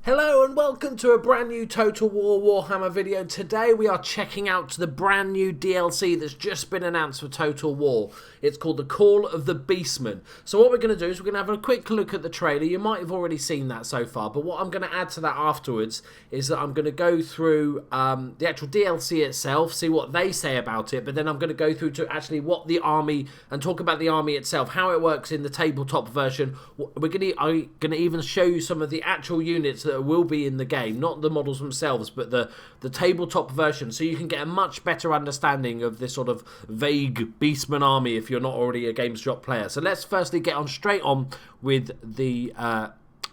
Hello and welcome to a brand new Total War Warhammer video. Today we are checking out the brand new DLC that's just been announced for Total War. It's called the Call of the Beastmen. So what we're going to do is we're going to have a quick look at the trailer. You might have already seen that so far, but what I'm going to add to that afterwards is that I'm going to go through the actual DLC itself, see what they say about it, but then I'm going to go through to actually what the army, and talk about the army itself, how it works in the tabletop version. I'm going to even show you some of the actual units that will be in the game, not the models themselves, but the tabletop version, so you can get a much better understanding of this sort of vague Beastman army if you're not already a Games Drop player. So let's firstly get on straight on with the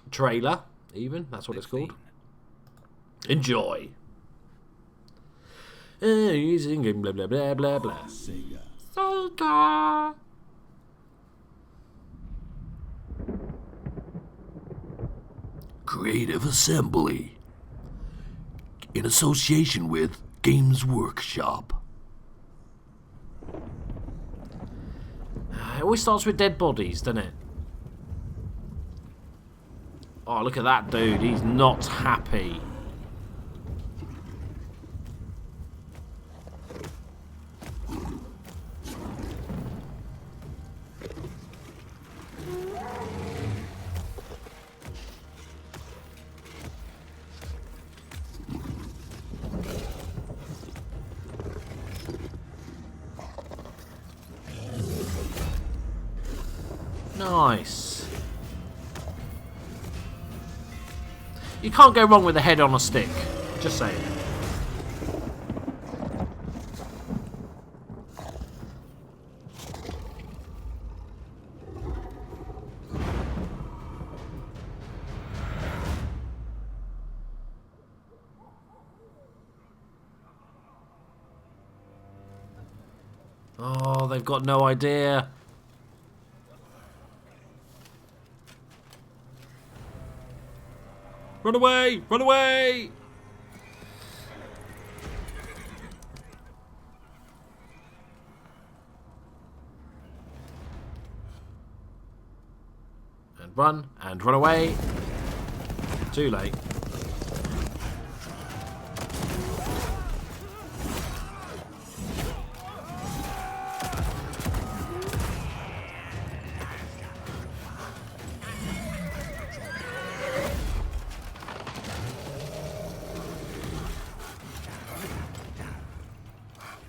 trailer, even, that's what it's called. Enjoy. Singing blah blah blah blah blah. Sega. Creative Assembly in association with Games Workshop. It always starts with dead bodies, doesn't it? Oh, look at that dude. He's not happy. Nice. You can't go wrong with a head on a stick. Just saying. Oh, they've got no idea. Run away! Run away! And run away. Too late.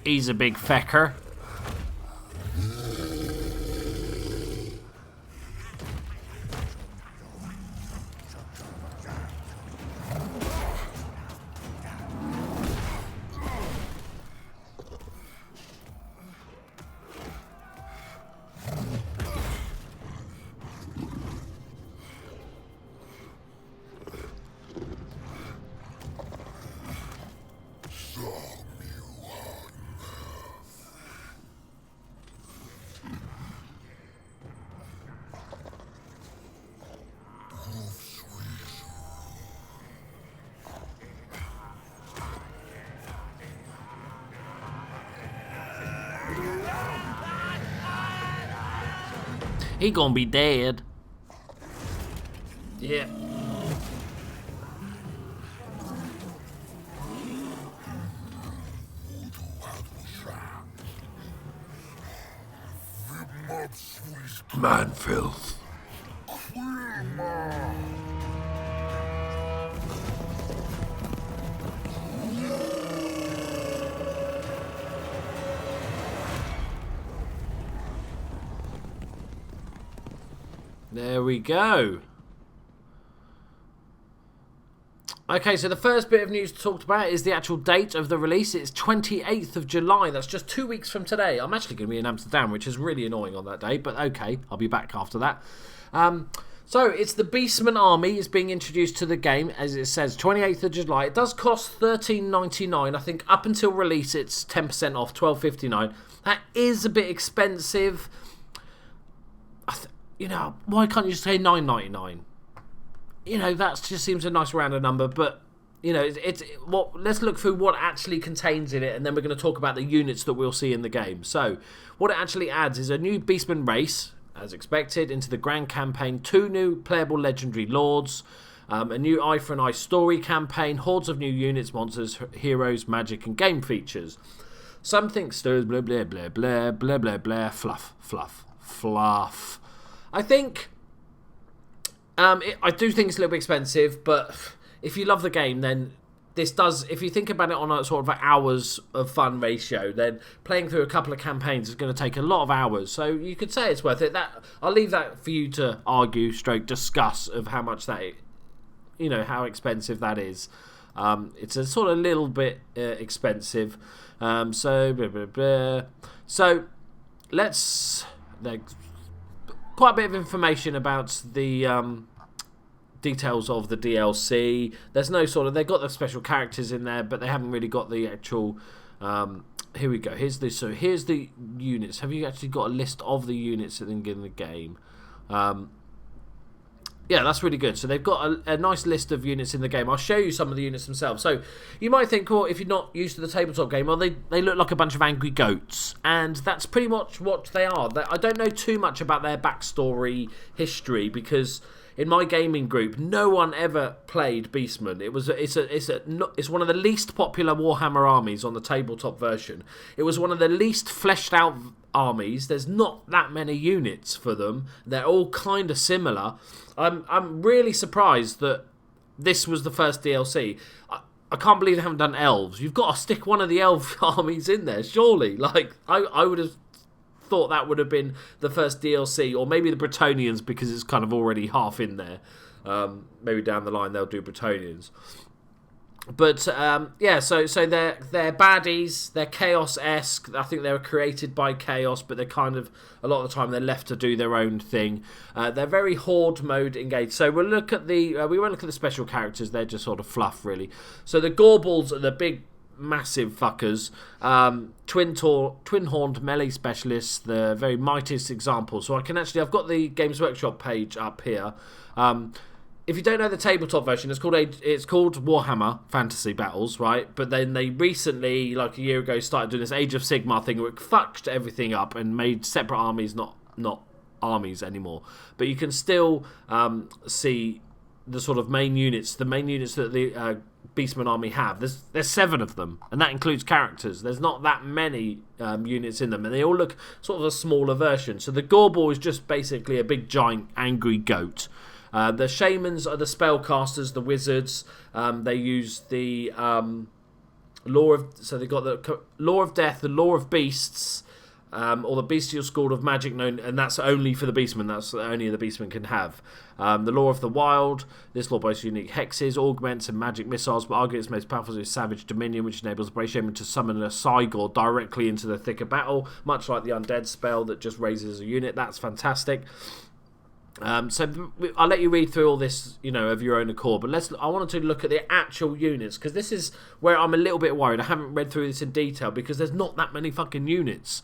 He's a big fecker. He gonna be dead. Yeah. Man filth. There we go. Okay, so the first bit of news talked about is the actual date of the release. It's 28th of July. That's just 2 weeks from today. I'm actually going to be in Amsterdam, which is really annoying on that day, but okay, I'll be back after that. So it's the Beastman army is being introduced to the game, as it says, 28th of July. It does cost $13.99. I think up until release it's 10% off, $12.59. That is a bit expensive. You know, why can't you just say $9.99? You know, that just seems a nice rounded number, but you know, let's look through what actually contains in it, and then we're going to talk about the units that we'll see in the game. So, what it actually adds is a new Beastman race, as expected, into the Grand Campaign, 2 new playable legendary lords, A new Eye for an Eye story campaign, hordes of new units, monsters, heroes, magic, and game features. Something stirs blah blah blah blah blah blah blah fluff. I think I do think it's a little bit expensive, but if you love the game, then this does. If you think about it on a sort of an hours of fun ratio, then playing through a couple of campaigns is going to take a lot of hours. So you could say it's worth it. That I'll leave that for you to argue, discuss of how much that, how expensive that is. It's a sort of little bit expensive. So let's. Quite a bit of information about the details of the DLC. There's no they've got the special characters in there, but they haven't really got the actual. Here we go. Here's the units. Have you actually got a list of the units in the game? Yeah, that's really good. So they've got a nice list of units in the game. I'll show you some of the units themselves. So you might think, well, if you're not used to the tabletop game, well, they look like a bunch of angry goats. And that's pretty much what they are. I don't know too much about their backstory history because in my gaming group, no one ever played Beastmen. It's one of the least popular Warhammer armies on the tabletop version. It was one of the least fleshed out armies. There's not that many units for them. They're all kind of similar. I'm really surprised that this was the first DLC. I can't believe they haven't done elves. You've got to stick one of the elf armies in there, surely. Like I would have thought that would have been the first DLC, or maybe the Bretonians because it's kind of already half in there. Maybe down the line they'll do Bretonians. But yeah, so they're baddies. They're chaos-esque. I think they were created by chaos, but they're kind of a lot of the time they're left to do their own thing. They're very horde mode engaged. So we'll look at we won't look at the special characters. They're just sort of fluff, really. So the Gorbles are the big, massive fuckers. Twin-horned melee specialists. The very mightiest example. So I've got the Games Workshop page up here. If you don't know the tabletop version, it's called Warhammer Fantasy Battles, right? But then they recently, like a year ago, started doing this Age of Sigmar thing where it fucked everything up and made separate armies not armies anymore. But you can still see the sort of main units that the Beastmen army have. There's 7 of them, and that includes characters. There's not that many units in them, and they all look sort of a smaller version. So the Gorbal is just basically a big, giant, angry goat. The Shamans are the spellcasters, the wizards. They use the law of... So they've got the law of death, the law of beasts, or the bestial school of magic known... And that's only for the Beastmen. That's only the Beastmen can have. The law of the wild. This law boasts unique hexes, augments, and magic missiles, but arguably its most powerful is Savage Dominion, which enables the Brave Shaman to summon a Scigirl directly into the thick of battle, much like the Undead spell that just raises a unit. That's fantastic. So I'll let you read through all this, of your own accord. But I wanted to look at the actual units because this is where I'm a little bit worried. I haven't read through this in detail because there's not that many fucking units.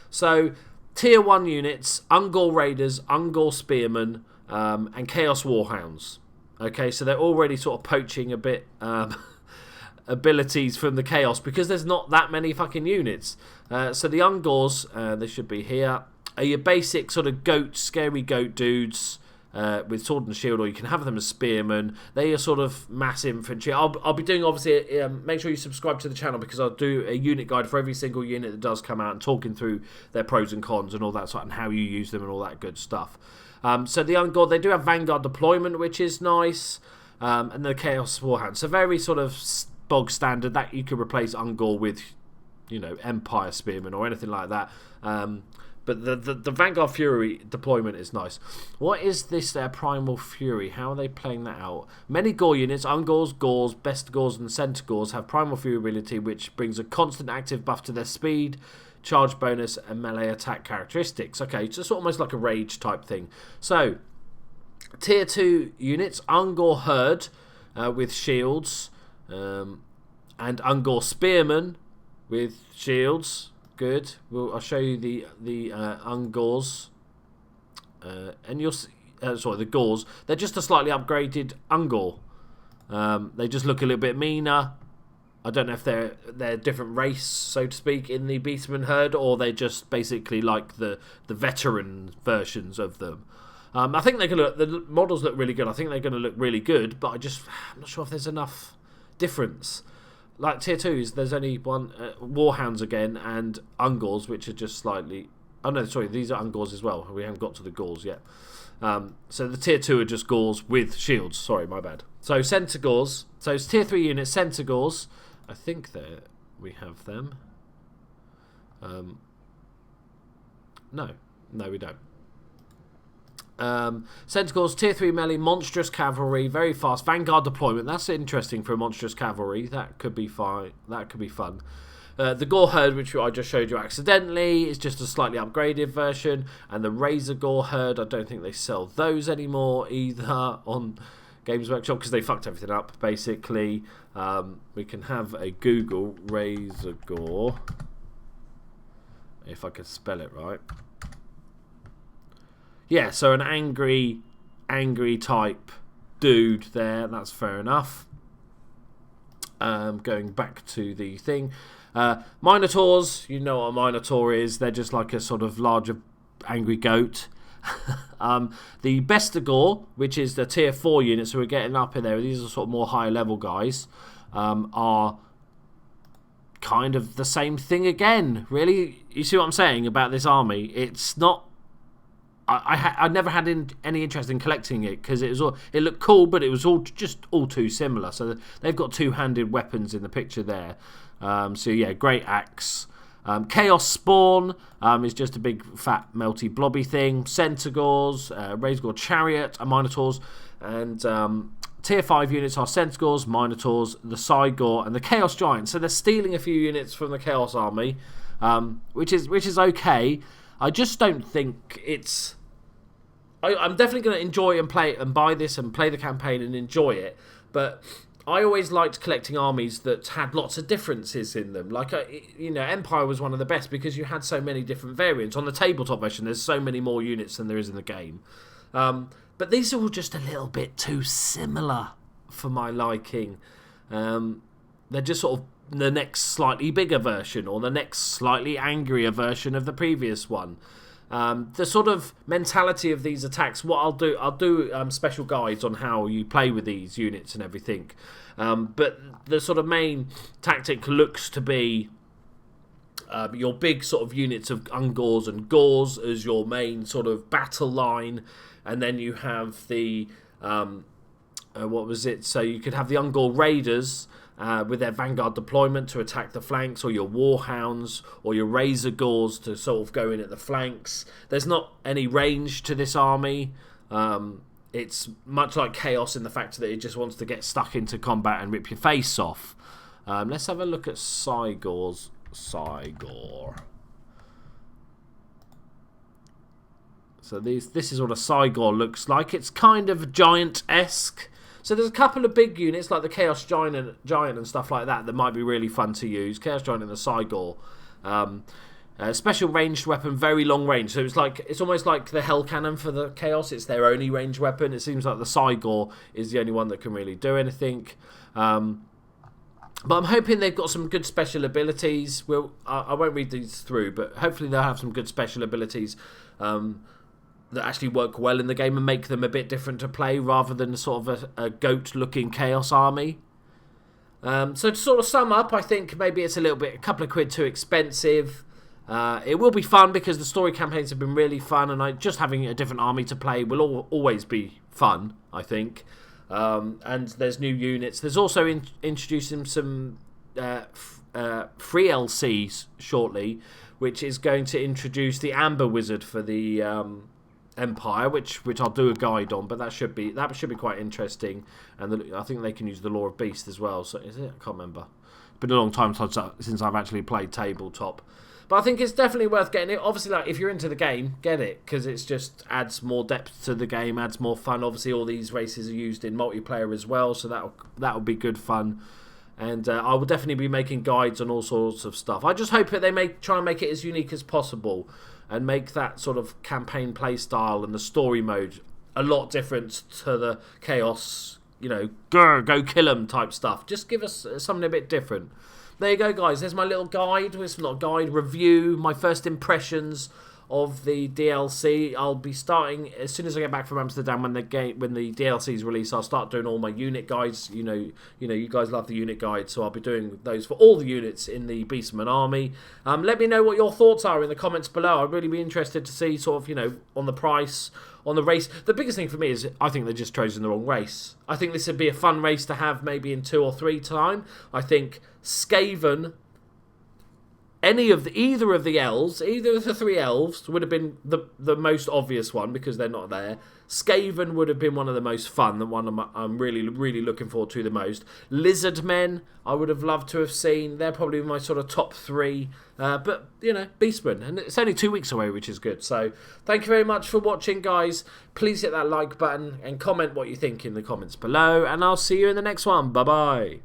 So Tier 1 units: Ungor Raiders, Ungor Spearmen, and Chaos Warhounds. Okay, so they're already sort of poaching a bit abilities from the Chaos because there's not that many fucking units. So the Ungors, they should be here, are your basic sort of scary goat dudes with sword and shield, or you can have them as spearmen. They are sort of mass infantry. I'll be doing, obviously, make sure you subscribe to the channel because I'll do a unit guide for every single unit that does come out and talking through their pros and cons and all that sort, and how you use them and all that good stuff. So the Ungor, they do have Vanguard deployment, which is nice, and the Chaos Warhound. So very sort of bog standard that you could replace Ungor with, Empire Spearmen or anything like that. But the Vanguard Fury deployment is nice. What is this Primal Fury? How are they playing that out? Many Gore units, Ungors, Gors, Best Gors, and Centaurs have Primal Fury ability, which brings a constant active buff to their speed, charge bonus, and melee attack characteristics. Okay, just almost like a rage type thing. So, Tier 2 units, Ungor Herd with shields, and Ungor Spearmen with shields. Good. I'll show you the Ungors, and you'll see, the Gors. They're just a slightly upgraded Ungor. They just look a little bit meaner. I don't know if they're a different race, so to speak, in the Beastmen herd, or they're just basically like the veteran versions of them. I think they're going to the models look really good. I think they're going to look really good, but I'm not sure if there's enough difference. Like tier 2s, there's only one Warhounds again and Ungors, which are just slightly. Oh no, sorry, these are Ungors as well. We haven't got to the Gauls yet. So the tier 2 are just Gauls with shields. Sorry, my bad. So Centaurs. So it's tier 3 units, Centaurs. I think that we have them. No, we don't. Centaurs, tier 3 melee, monstrous cavalry, very fast. Vanguard deployment, that's interesting for monstrous cavalry. That could be fine. That could be fun. The Gore Herd, which I just showed you accidentally, is just a slightly upgraded version. And the Razor Gore Herd, I don't think they sell those anymore either on Games Workshop because they fucked everything up, basically. We can have a Google Razor Gore, if I can spell it right. Yeah, so an angry type dude there. That's fair enough. Going back to the thing. Minotaurs, you know what a Minotaur is. They're just like a sort of larger angry goat. The Bestigor, which is the tier 4 unit, so we're getting up in there. These are sort of more higher level guys. Are kind of the same thing again, really. You see what I'm saying about this army? It's not. I never had any interest in collecting it because it looked cool, but it was all too similar. So they've got two-handed weapons in the picture there. So yeah, great axe. Chaos Spawn is just a big fat melty blobby thing. Centaurs, Razor Chariot, Minotaurs, and tier 5 units are Centaurs, Minotaurs, the Scigirls, and the Chaos Giant. So they're stealing a few units from the Chaos Army, which is okay. I just don't think it's. I'm definitely going to enjoy and play and buy this and play the campaign and enjoy it. But I always liked collecting armies that had lots of differences in them. Like, Empire was one of the best because you had so many different variants. On the tabletop version, there's so many more units than there is in the game. But these are all just a little bit too similar for my liking. They're just sort of the next slightly bigger version or the next slightly angrier version of the previous one. The sort of mentality of these attacks, what I'll do special guides on how you play with these units and everything. But the sort of main tactic looks to be your big sort of units of Ungors and Gors as your main sort of battle line, and then you have the so you could have the Ungor Raiders with their Vanguard deployment to attack the flanks, or your Warhounds, or your Razor Gores to sort of go in at the flanks. There's not any range to this army. It's much like Chaos in the fact that it just wants to get stuck into combat and rip your face off. Let's have a look at Scigirls. Scigirl. So this is what a Scigirl looks like. It's kind of giant-esque. So there's a couple of big units like the Chaos Giant and stuff like that might be really fun to use. Chaos Giant and the Scigirl. Special ranged weapon, very long range. So it's almost like the Hell Cannon for the Chaos. It's their only ranged weapon. It seems like the Scigirl is the only one that can really do anything. But I'm hoping they've got some good special abilities. I won't read these through, but hopefully they'll have some good special abilities that actually work well in the game and make them a bit different to play rather than sort of a goat-looking Chaos army. So to sort of sum up, I think maybe it's a couple of quid too expensive. It will be fun because the story campaigns have been really fun, and just having a different army to play will always be fun, I think. And there's new units. There's also introducing some free LCs shortly, which is going to introduce the Amber Wizard for the Empire, which I'll do a guide on, but that should be quite interesting. And I think they can use the Law of Beast as well. So is it? I can't remember. It's been a long time since I've actually played tabletop. But I think it's definitely worth getting it. Obviously, like if you're into the game, get it, because it's just adds more depth to the game, adds more fun. Obviously, all these races are used in multiplayer as well, so that'll be good fun. And I will definitely be making guides on all sorts of stuff. I just hope that they try and make it as unique as possible and make that sort of campaign play style and the story mode a lot different to the Chaos, go kill them type stuff. Just give us something a bit different. There you go, guys. There's my little guide. It's not a guide, review, my first impressions of the DLC. I'll be starting as soon as I get back from Amsterdam when the DLC is released. I'll start doing all my unit guides. You know, you guys love the unit guides, so I'll be doing those for all the units in the Beastmen army. Let me know what your thoughts are in the comments below. I'd really be interested to see sort of, on the price, on the race. The biggest thing for me is I think they've just chosen the wrong race. I think this would be a fun race to have maybe in 2 or 3 time. I think Skaven, either of the elves, either of the 3 elves would have been the most obvious one because they're not there. Skaven would have been one of the most fun, the one I'm really, really looking forward to the most. Lizard men, I would have loved to have seen. They're probably my sort of top 3. But, Beastmen. And it's only 2 weeks away, which is good. So, thank you very much for watching, guys. Please hit that like button and comment what you think in the comments below. And I'll see you in the next one. Bye-bye.